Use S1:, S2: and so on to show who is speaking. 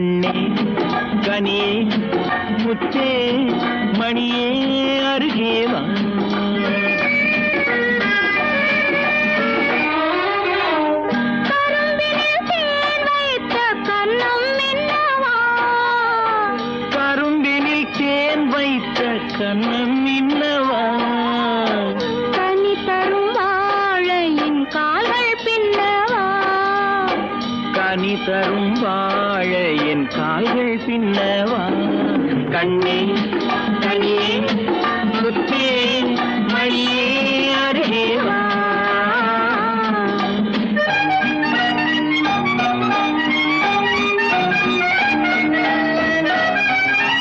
S1: கண்ணே கனியே முத்தே மணியே அருகே வா. கரும்பினில் தேன் வைத்த கண்ணம் இன்னவா,
S2: கனி தரும் வாழையின் கால்கள் பின்னவா,
S1: கனி தரும் வாழையின் கால்கள் பின்னவா. கண்ணே கனியே